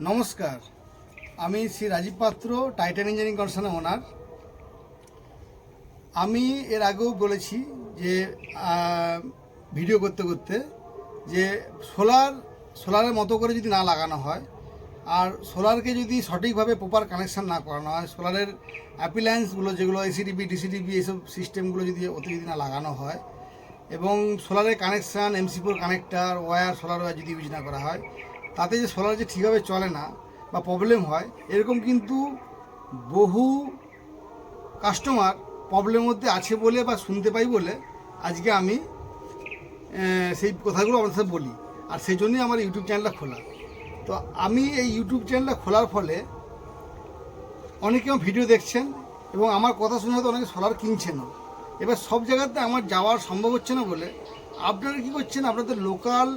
নমস্কার, আমি শ্রী রাজীব পাত্র, টাইটান ইঞ্জিনিয়ারিং কনসার্নের ওনার। আমি এর আগেও বলেছি যে ভিডিও করতে করতে যে সোলারের মতো করে যদি না লাগানো হয় আর সোলারকে যদি সঠিকভাবে প্রপার কানেকশান না করানো হয়, সোলারের অ্যাপ্লায়েন্সগুলো যেগুলো এসিডিবি ডিসিডিবি এইসব সিস্টেমগুলো যদি না লাগানো হয় এবং সোলারের connection MC4 connector wire solar wire যদি ইউজ না করা হয়, তাতে যে সোলার যে ঠিকভাবে চলে না বা প্রবলেম হয়, এরকম কিন্তু বহু কাস্টমার প্রবলেমের মধ্যে আছে বলে বা শুনতে পাই বলে আজকে আমি সেই কথাগুলো আপনার সাথে বলি। আর সেই জন্যই আমার ইউটিউব চ্যানেলটা খোলা। তো আমি এই ইউটিউব চ্যানেলটা খোলার ফলে অনেকে আমার ভিডিও দেখছেন এবং আমার কথা শুনে হয়তো অনেকে সোলার কিনছেনও। এবার সব জায়গাতে আমার যাওয়ার সম্ভব হচ্ছে না বলে আপনারা কী করছেন, আপনাদের লোকাল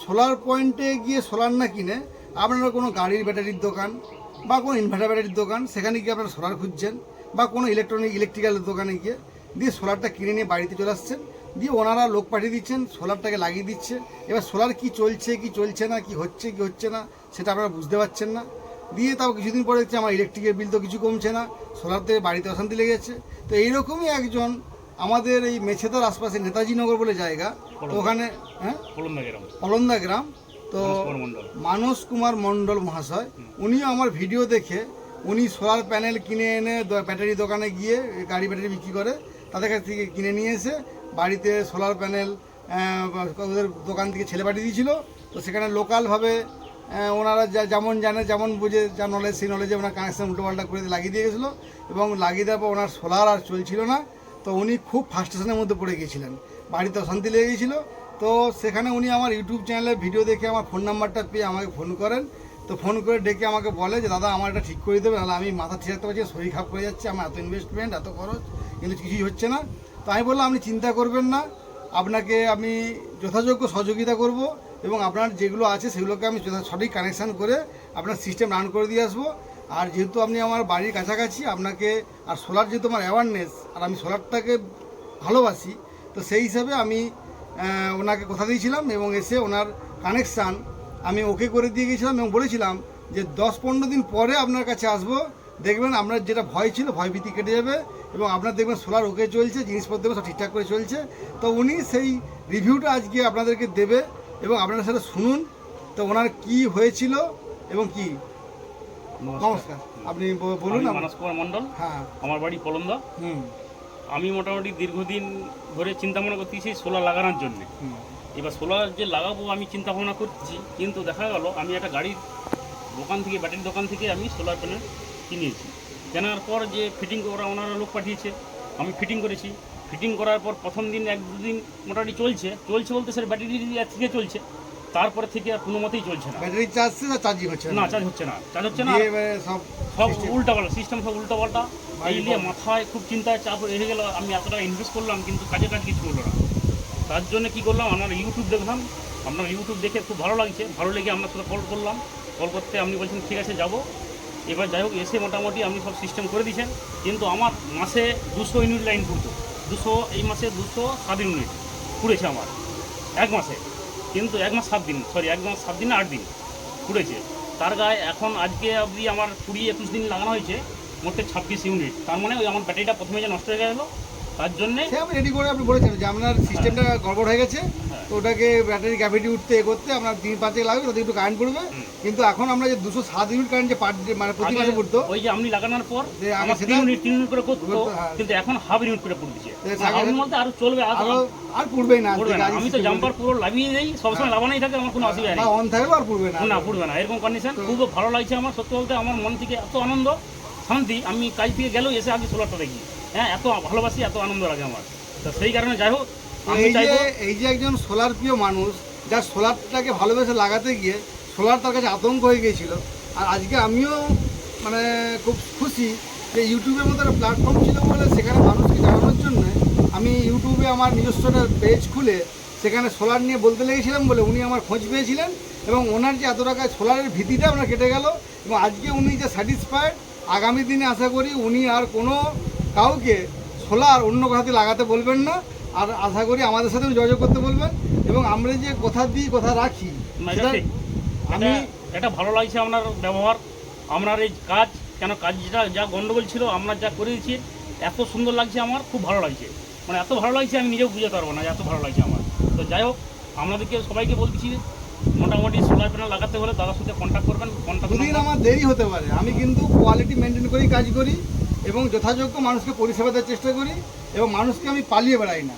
সোলার পয়েন্টে গিয়ে সোলার না কিনে আপনারা কোনো গাড়ির ব্যাটারির দোকান বা কোনো ইনভার্টার ব্যাটারির দোকান, সেখানে গিয়ে আপনারা সোলার খুঁজছেন, বা কোনো ইলেকট্রিক্যাল দোকানে গিয়ে দিয়ে সোলারটা কিনে নিয়ে বাড়িতে চলে আসছেন, দিয়ে ওনারা লোক পাঠিয়ে দিচ্ছেন, সোলারটাকে লাগিয়ে দিচ্ছে। এবার সোলার কি চলছে কি চলছে না, কি হচ্ছে না সেটা আপনারা বুঝতে পারছেন না। দিয়ে তাও কিছুদিন পরে দেখছি আমার ইলেকট্রিকের বিল তো কিছু কমছে না, সোলার থেকে বাড়িতে অশান্তি লেগে যাচ্ছে। তো এইরকমই একজন আমাদের এই মেছেদার আশপাশে নেতাজিনগর বলে জায়গা, তো ওখানে অলন্দা গ্রাম, তো মানস কুমার মণ্ডল মহাশয়, উনিও আমার ভিডিও দেখে উনি সোলার প্যানেল কিনে এনে ব্যাটারি দোকানে গিয়ে গাড়ি ব্যাটারি বিক্রি করে তাদের কাছ থেকে কিনে নিয়ে এসে বাড়িতে সোলার প্যানেল ওদের দোকান থেকে ছেলে পাঠিয়ে দিয়েছিল। তো সেখানে লোকালভাবে ওনারা যেমন জানে যেমন বুঝে যা নলেজ সেই নলেজে ওনার কানেকশান উল্টোপাল্টা করে লাগিয়ে দিয়ে গেছিলো এবং লাগিয়ে দেওয়ার পর ওনার সোলার আর চলছিল না। তো উনি খুব ফার্স্টেশনের মধ্যে পড়ে গিয়েছিলেন, বাড়িতে অশান্তি লেগে গিয়েছিলো। তো সেখানে উনি আমার ইউটিউব চ্যানেলে ভিডিও দেখে আমার ফোন নাম্বারটা পেয়ে আমাকে ফোন করেন। তো ফোন করে ডেকে আমাকে বলে যে দাদা আমার এটা ঠিক করে দেবে, নাহলে আমি মাথা ঠিক রাখতে পারছি, শরীর খারাপ করে যাচ্ছে, আমার এত ইনভেস্টমেন্ট এত খরচ কিন্তু কিছুই হচ্ছে না। তো আমি বললাম আপনি চিন্তা করবেন না, আপনাকে আমি যথাযোগ্য সহযোগিতা করব এবং আপনার যেগুলো আছে সেগুলোকে আমি সঠিক কানেকশান করে আপনার সিস্টেম রান করে দিয়ে আসবো। আর যেহেতু আপনি আমার বাড়ির কাছাকাছি, আপনাকে আর সোলার যেহেতু আমার অ্যাওয়ারনেস আর আমি সোলারটাকে ভালোবাসি, তো সেই হিসাবে আমি ওনাকে কথা দিয়েছিলাম এবং এসে ওনার কানেকশান আমি ওকে করে দিয়ে গিয়েছিলাম এবং বলেছিলাম যে 10-15 দিন পরে আপনার কাছে আসবো, দেখবেন আপনার যেটা ভয় ছিল ভয়ভীতি কেটে যাবে এবং আপনার দেখবেন সোলার ওকে চলছে, জিনিসপত্র সব ঠিকঠাক করে চলছে। তো উনি সেই রিভিউটা আজকে আপনাদেরকে দেবে এবং আপনারা সেটা শুনুন তো ওনার কি হয়েছিল এবং কি। নমস্কার, আপনি বলুন। মানস কুমার মণ্ডল, হ্যাঁ, আমার বাড়ি পলন্দা। আমি মোটামুটি দীর্ঘদিন ধরে চিন্তা ভাবনা করতেছি সোলার লাগানোর জন্য। এবার সোলার যে লাগাবো আমি চিন্তা ভাবনা করছি, কিন্তু দেখা গেল আমি একটা গাড়ির দোকান থেকে ব্যাটারির দোকান থেকে আমি সোলার প্যানেল কিনেছি। কেনার পর যে ফিটিং করা ওনারা লোক পাঠিয়েছে, আমি ফিটিং করেছি। ফিটিং করার পর প্রথম দিন 1-2 দিন মোটামুটি চলছে বলতে স্যার ব্যাটারি থেকে চলছে, তারপরে থেকে আর কোনো মতেই চলছে না। ব্যাটারি চার্জে না চার্জিং হচ্ছে না, চার্জ হচ্ছে না সব উল্টাপাল্টা সিস্টেম, সব উল্টাপাল্টা। এই নিয়ে মাথায় খুব চিন্তায় চাপ এসে গেল, আমি এত টাকা ইনভেস্ট করলাম কিন্তু কাজে কাজ কিছু হলো না। তার জন্য কী করলাম, আপনার ইউটিউব দেখলাম, আপনার ইউটিউব দেখে খুব ভালো লাগছে, ভালো লেগে আপনার সাথে কল করলাম। কল করতে আপনি বলছেন ঠিক আছে যাবো। এবার যাই হোক এসে মোটামুটি আপনি সব সিস্টেম করে দিয়েছেন, কিন্তু আমার মাসে 200 ইউনিট লাইন পুড়তো। এই মাসে 207 ইউনিট পুড়েছে আমার এক মাসে, কিন্তু 1 মাস 7 দিন 8 দিন পুড়েছে। তার গায়ে এখন আজকে অবধি আমার 20-21 দিন লাগানো হয়েছে, মোটে 26 ইউনিট। তার মানে ওই আমার ব্যাটারিটা প্রথমে যে নষ্ট হয়ে গেল, তার জন্যে আমি রেডি করে আপনি বলেছেন যে আপনার সিস্টেমটা গড়বড় হয়ে গেছে, তো ওটাকে ব্যাটারি ক্যাপাসিটি উঠতে করতে আপনার 3-5 লাগবে, তাতে একটু কারেন্ট পড়বে। কিন্তু এখন আমরা যে 207 ইউনিট কারেন্ট যে মানে প্রতি মাসে পড়তো, ওই যে আপনি লাগানোর পর আমার 3 ইউনিট করে করতো, কিন্তু এখন হাফ ইউনিট করে পড়ছে। আপনি বলতে আরো চলবে, আর পড়বেই না। আমি তো জাম্পার পুরো লাগিয়ে দেই, সবসময় লাগানোই থাকে, আমার কোনো অসুবিধা নেই, অন থাকবে আর পড়বে না, পড়বে না, এরকম কন্ডিশন। খুব ভালো লাগছে আমার, সত্যি বলতে আমার মন থেকে এত আনন্দ শান্তি, আমি কাজ থেকে গেলেও এসে আগে সোলারটা দেখি, হ্যাঁ এত ভালোবাসি, এত আনন্দ লাগে আমার। তো সেই কারণে যাই হোক এই যে একজন সোলার প্রিয় মানুষ, যার সোলারটাকে ভালোবেসে লাগাতে গিয়ে সোলার তার কাছে আতঙ্ক হয়ে গিয়েছিল। আর আজকে আমিও মানে খুব খুশি যে ইউটিউবের মতো একটা প্ল্যাটফর্ম ছিল বলে সেখানে মানুষকে জানানোর জন্য আমি ইউটিউবে আমার নিজস্ব পেজ খুলে সেখানে সোলার নিয়ে বলতে লেগেছিলাম বলে উনি আমার খোঁজ পেয়েছিলেন এবং ওনার যে এত টাকা সোলারের ভীতিটা আপনার কেটে গেল এবং আজকে উনি যে স্যাটিসফাইড। আগামী দিনে আশা করি উনি আর কোনো কাউকে সোলার অন্য কথাতে লাগাতে বলবেন না, আর আশা করি আমাদের সাথেও যোগাযোগ করতে বলবেন এবং আমরা যে কথা দিই কথা রাখি, আমি এটা ভালো লাগছে আপনার ব্যবহার, আপনার এই কাজ, কেন কাজটা যা গন্ডগোল ছিল আপনার যা করে দিয়েছি, এত সুন্দর লাগছে, আমার খুব ভালো লাগছে, মানে এত ভালো লাগছে আমি নিজেও বুঝতে পারবো না, এত ভালো লাগছে আমার। তো যাই হোক, আপনাদেরকে সবাইকে বলছি মোটামুটি সোলার প্যানেল লাগাতে হলে দাদার সাথে কন্ট্যাক্ট করবেন। দুদিন আমার দেরি হতে পারে, আমি কিন্তু কোয়ালিটি মেনটেন করেই কাজ করি এবং যথাযোগ্য মানুষকে পরিষেবা দেওয়ার চেষ্টা করি এবং মানুষকে আমি পালিয়ে বেড়াই না।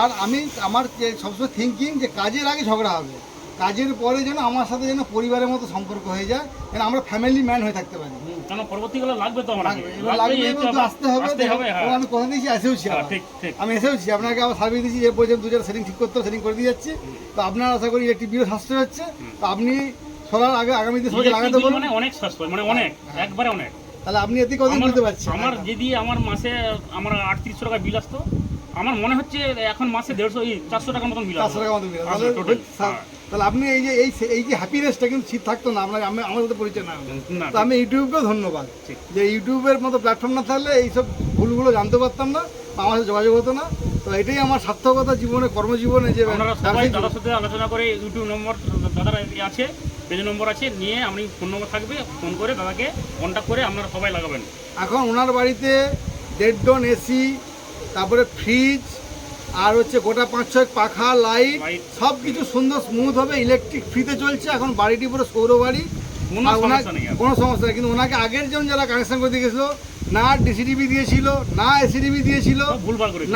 আর আমি আমার যে সবসময় থিঙ্কিং যে কাজের আগে ঝগড়া হবে, কাজের পরে যেন আমার সাথে যেন পরিবারের মতো সম্পর্ক হয়ে যায়, যেন আমরা ফ্যামিলি ম্যান হয়ে থাকতে পারি। কেন পরবর্তীকালে লাগবে তো আমার, এবার লাগবে এবং তো আসতে হবে। এবং আমি কথা দিয়েছি, এসেওছি, আমি এসেওছি, আপনাকে আবার সার্ভিস দিয়েছি, এর পর্যন্ত দু চার সেটিং ঠিক করতে সেটিং করে দিয়ে যাচ্ছি। তো আপনার আশা করি একটি বিরো সাশ্রয় হচ্ছে। তো আপনি সোলার আগামী দিনে সবাইকে লাগাতে বলুন। মানে অনেক সাশ্রয়, মানে অনেক, একবারে অনেক। তাহলে আপনি এতে কদিন বলতে পারছেন? আমার যদি আমার মাসে আমার 3800 টাকা বিল আসতো, আমার মনে হচ্ছে এখন মাসে 400 টাকার মতন বিল আসতো। 400 টাকার মতন বিল আসতো। তাহলে আপনি এই যে হ্যাপিনেসটা কিন্তু ঠিক থাকতো না আপনার আমার সাথে পরিচয় না। তো আমি ইউটিউবকেও ধন্যবাদ, যে ইউটিউবের মতো প্ল্যাটফর্ম না থাকলে এইসব ভুলগুলো জানতে পারতাম না, আমার সাথে যোগাযোগ হতো না। তো এটাই আমার সার্থকতা জীবনে, কর্মজীবনে, যে দাদার সাথে আলোচনা করে ইউটিউব নম্বর দাদার আছে, পেজ নম্বর আছে, নিয়ে আপনি ফোন নম্বর থাকবে, ফোন করে দাদাকে কন্ট্যাক্ট করে আপনারা সবাই লাগাবেন। এখন ওনার বাড়িতে 1.5 টন এসি, তারপরে ফ্রিজ, আর হচ্ছে গোটা 5-6 পাখা, লাইট, সব কিছু সুন্দর স্মুথ হবে, ইলেকট্রিক ফ্রিতে চলছে। এখন বাড়িটি পুরো সৌর বাড়ি, কোনো সমস্যা নেই। কিন্তু ওনাকে আগের জন যারা কানেকশন করে দিয়ে গেছিল, না ডিসিডিবি দিয়েছিল, না এসিডিবি দিয়েছিল,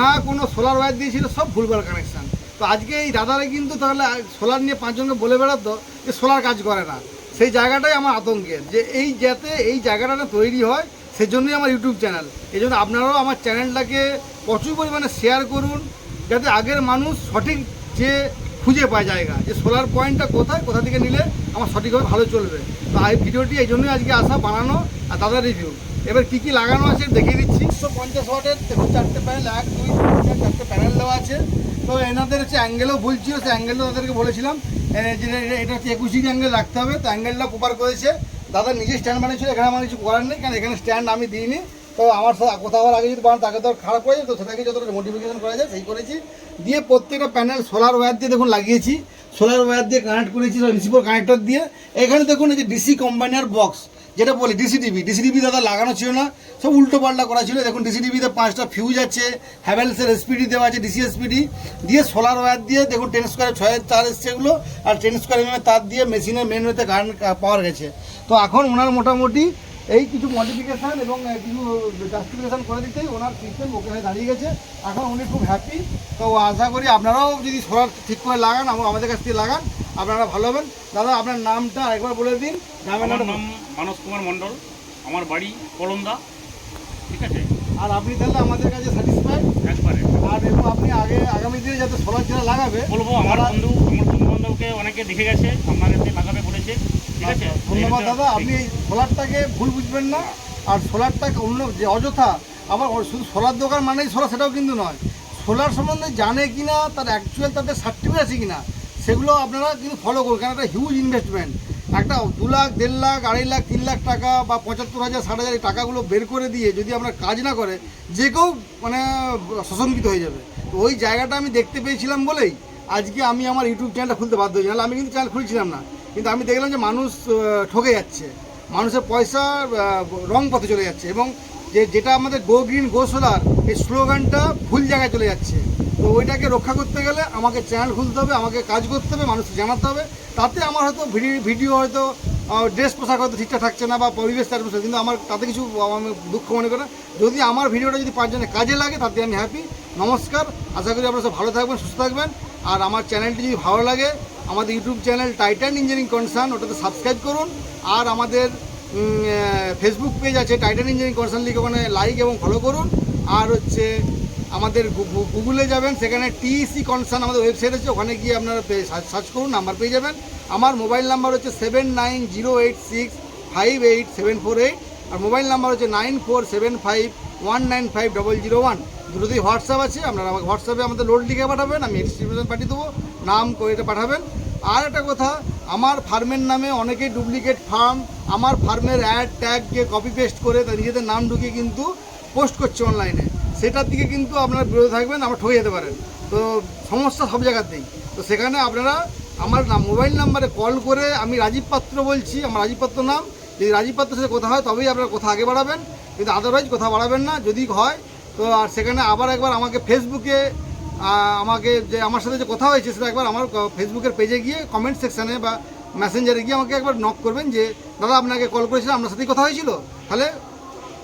না কোনো সোলার ওয়্যার দিয়েছিল, সব ভুলভাল কানেকশান। তো আজকে এই দাদারা কিন্তু তাহলে সোলার নিয়ে 5 জনকে বলে বেড়াতো যে সোলার কাজ করে না। সেই জায়গাটাই আমার আতঙ্কের, যে যাতে এই জায়গাটা তৈরি হয়, সেজন্যই আমার ইউটিউব চ্যানেল। এই জন্য আপনারাও আমার চ্যানেলটাকে প্রচুর পরিমাণে শেয়ার করুন, যাতে আগের মানুষ সঠিক যে খুঁজে পায় জায়গা, যে সোলার পয়েন্টটা কোথায়, কোথা থেকে নিলে আমার সঠিকভাবে ভালো চলবে। তো এই ভিডিওটি এই জন্যই আজকে আসা, বানানো, আর দাদার রিভিউ। এবার কী কী লাগানো আছে দেখিয়ে দিচ্ছি। 150 ওয়াটের দেখুন 4টে প্যানেল, 1 2 3 4 4টে প্যানেল দেওয়া আছে। তো এনাদের হচ্ছে অ্যাঙ্গেলও বলছিল, সেই অ্যাঙ্গেলটা তাদেরকে বলেছিলাম যে এটা হচ্ছে 21 ডিগ্রি অ্যাঙ্গেল রাখতে হবে। তো অ্যাঙ্গেলটা প্রপার করেছে দাদা, নিজে স্ট্যান্ড বানিয়েছিল, এখানে আমার কিছু করার নেই, কারণ এখানে স্ট্যান্ড আমি দিইনি। তো আমার সাথে কোথাও আগে যদি বানান তাকে তো খারাপ হয়ে যায়, তো সেটাকে যতটা মডিফিকেশন করা যায় সেই করেছি। দিয়ে প্রত্যেকটা প্যানেল সোলার ওয়্যার দিয়ে দেখুন লাগিয়েছি, সোলার ওয়্যার দিয়ে কানেক্ট করেছি, রিসিভার কানেক্টর দিয়ে। এখানে দেখুন এই যে ডিসি কম্বাইনার বক্স, যেটা বলি ডিসিডিবি দাদা লাগানো ছিল না, সব উল্টো পাল্টা করা ছিল। দেখুন ডিসিডিবিতে 5টা ফিউজ আছে, হ্যাভেলসের এসপিডি দেওয়া আছে, ডিসি এসপিডি দিয়ে সোলার ওয়্যার দিয়ে দেখুন 10 স্কোয়ার 6-এর তার এসছে এগুলো, আর 10 স্কোয়ার এমএম তার দিয়ে মেশিনের মেন ওয়েতে কারেন্ট পাওয়ার গেছে। তো এখন ওনার মোটামুটি এই কিছু মডিফিকেশান এবং কিছু জাস্টিফিকেশান করে দিতেই ওনার সিস্টেম ওকে হয়ে দাঁড়িয়ে গেছে। এখন উনি খুব হ্যাপি। তো আশা করি আপনারাও যদি সোলার ঠিক করে লাগান, আমাদের কাছ থেকে লাগান, আপনারা ভালো হবেন। দাদা আপনার নামটা আরেকবার বলে দিন। আমার নাম মানস কুমার মণ্ডল, আমার বাড়ি কলন্দা, ঠিক আছে। আর আপনি তাহলে আমাদের কাছে স্যাটিসফাইড একবারে। আর এবং আপনি আগামী দিনে যাতে সোলার যারা লাগাবে বলবো, আমার বন্ধু বান্ধবকে অনেকে দেখে গেছে, আপনার এতে লাগাবে বলেছে, ঠিক আছে। ধন্যবাদ দাদা। আপনি এই সোলারটাকে ভুল বুঝবেন না, আর সোলারটাকে অন্য যে অযথা আবার শুধু সোলার দোকান মানেই সোলার, সেটাও কিন্তু নয়। সোলার সম্বন্ধে জানে কিনা, তার অ্যাকচুয়াল তাদের সার্টিফিকেট আছে কিনা, সেগুলো আপনারা কিন্তু ফলো করুন, কারণ একটা হিউজ ইনভেস্টমেন্ট। একটা 2 লাখ, 1.5 লাখ, 2.5 লাখ, 3 লাখ টাকা বা 75,000, 60,000 এই টাকাগুলো বের করে দিয়ে যদি আমরা কাজ না করে, যে কেউ মানে শোষণকৃত হয়ে যাবে। তো ওই জায়গাটা আমি দেখতে পেয়েছিলাম বলেই আজকে আমি আমার ইউটিউব চ্যানেলটা খুলতে বাধ্য হয়েছি। নাহলে আমি কিন্তু চ্যানেল খুলছিলাম না, কিন্তু আমি দেখলাম যে মানুষ ঠকে যাচ্ছে, মানুষের পয়সা রং পথে চলে যাচ্ছে, এবং যেটা আমাদের গো গ্রিন গো সোলার, এই স্লোগানটা ভুল জায়গায় চলে যাচ্ছে। তো ওইটাকে রক্ষা করতে গেলে আমাকে চ্যানেল খুলতে হবে, আমাকে কাজ করতে হবে, মানুষকে জানাতে হবে। তাতে আমার হয়তো ভিডিও হয়তো ড্রেস পোশাক হয়তো ঠিকঠাক থাকছে না বা পরিবেশ থাকছে, কিন্তু আমার তাতে কিছু আমি দুঃখ মনে করি না। যদি আমার ভিডিওটা যদি 5 জনের কাজে লাগে, তাতে আমি হ্যাপি। নমস্কার, আশা করি আপনারা সব ভালো থাকবেন, সুস্থ থাকবেন। আর আমার চ্যানেলটি যদি ভালো লাগে, আমাদের YouTube channel Titan engineering concern, ওটাতে সাবস্ক্রাইব করুন। আর আমাদের ফেসবুক পেজ আছে টাইটান ইঞ্জিনিয়ারিং কনসার্ন, লিখে ওখানে লাইক এবং ফলো করুন। আর হচ্ছে আমাদের গুগলে যাবেন, সেখানে টিইসি কনসার্ন আমাদের ওয়েবসাইট আছে, ওখানে গিয়ে আপনারা সার্চ করুন, নাম্বার পেয়ে যাবেন। আমার মোবাইল নাম্বার হচ্ছে 7908658748, আর মোবাইল নাম্বার হচ্ছে 9475195001। দুটোতেই হোয়াটসঅ্যাপ আছে, আপনারা আমাকে হোয়াটসঅ্যাপে আমাদের লোড লিখে পাঠাবেন, আমি এক্সট্রিবিউশন পাঠিয়ে দেবো, নাম করে এটা পাঠাবেন। আর একটা কথা, আমার ফার্মের নামে অনেকেই ডুপ্লিকেট ফার্ম, আমার ফার্মের অ্যাড ট্যাগ গিয়ে কপি পেস্ট করে তার নিজেদের নাম ঢুকিয়ে কিন্তু পোস্ট করছে অনলাইনে, সেটার দিকে কিন্তু আপনারা বিরত থাকবেন, আমরা ঠকে যেতে পারেন। তো সমস্যা সব জায়গাতেই, তো সেখানে আপনারা আমার মোবাইল নাম্বারে কল করে আমি রাজীব পাত্র বলছি, আমার রাজীব পাত্র নাম, যদি রাজীব পাত্রের সাথে কথা হয় তবেই আপনার কথা আগে বাড়াবেন, কিন্তু আদারওয়াইজ কথা বাড়াবেন না। যদি হয় তো আর সেখানে আবার একবার আমাকে ফেসবুকে আমাকে যে আমার সাথে যে কথা হয়েছে সেটা একবার আমার ফেসবুকের পেজে গিয়ে কমেন্ট সেকশানে বা মেসেঞ্জারে গিয়ে আমাকে একবার নক করবেন যে দাদা আপনাকে কল করেছিলাম, আপনার সাথেই কথা হয়েছিল, তাহলে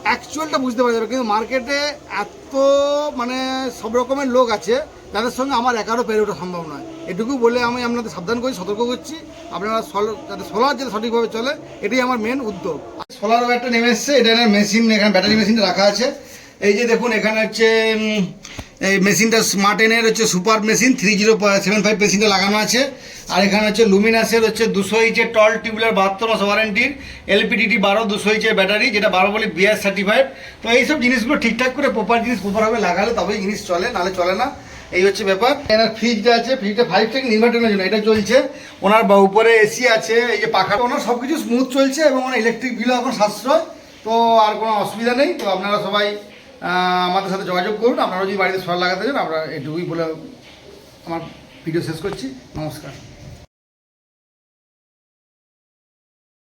অ্যাকচুয়ালটা বুঝতে পারা যাবে। কিন্তু মার্কেটে এত মানে সব রকমের লোক আছে যাদের সঙ্গে আমার একারও পেরে ওঠা সম্ভব নয়। এটুকু বলে আমি আপনাদের সাবধান করছি, সতর্ক করছি, আপনারা যাতে সোলার যাতে সঠিকভাবে চলে এটাই আমার মেন উদ্যোগ। সোলারও একটা নেমে এসছে, এটা মেশিন, এখানে ব্যাটারি মেশিনটা রাখা আছে। এই যে দেখুন এখানে হচ্ছে এই মেশিনটা স্মার্ট এনের হচ্ছে সুপার মেশিন 3075 মেশিনটা লাগানো আছে। আর এখানে হচ্ছে লুমিনাসের হচ্ছে 200 ইঞ্চের টল টিউবুলার 72 মাস ওয়ারেন্টির এলপিডিটি 12 200 ইঞ্চের ব্যাটারি, যেটা 12 বলে বিআর সার্টিফাইড। তো এইসব জিনিসগুলো ঠিকঠাক করে প্রপার জিনিস প্রপারভাবে লাগালে তবেই জিনিস চলে, নাহলে চলে না। এই হচ্ছে ব্যাপার। এনার ফ্রিজটা আছে, ফ্রিজটা 5 থেকে ইনভার্টারের জন্য এটা চলছে। ওনার উপরে এসি আছে, এই যে পাখা, ওনার সব কিছু স্মুথ চলছে এবং ওনার ইলেকট্রিক বিলও এখন সাশ্রয়। তো আর কোনো অসুবিধা নেই। তো আপনারা সবাই আমাদের সাথে যোগাযোগ করুন। আপনারা যদি বাড়িতে সোলার লাগাতে চান, আমরা এটুকুই বলে আমার ভিডিও শেষ করছি। নমস্কার।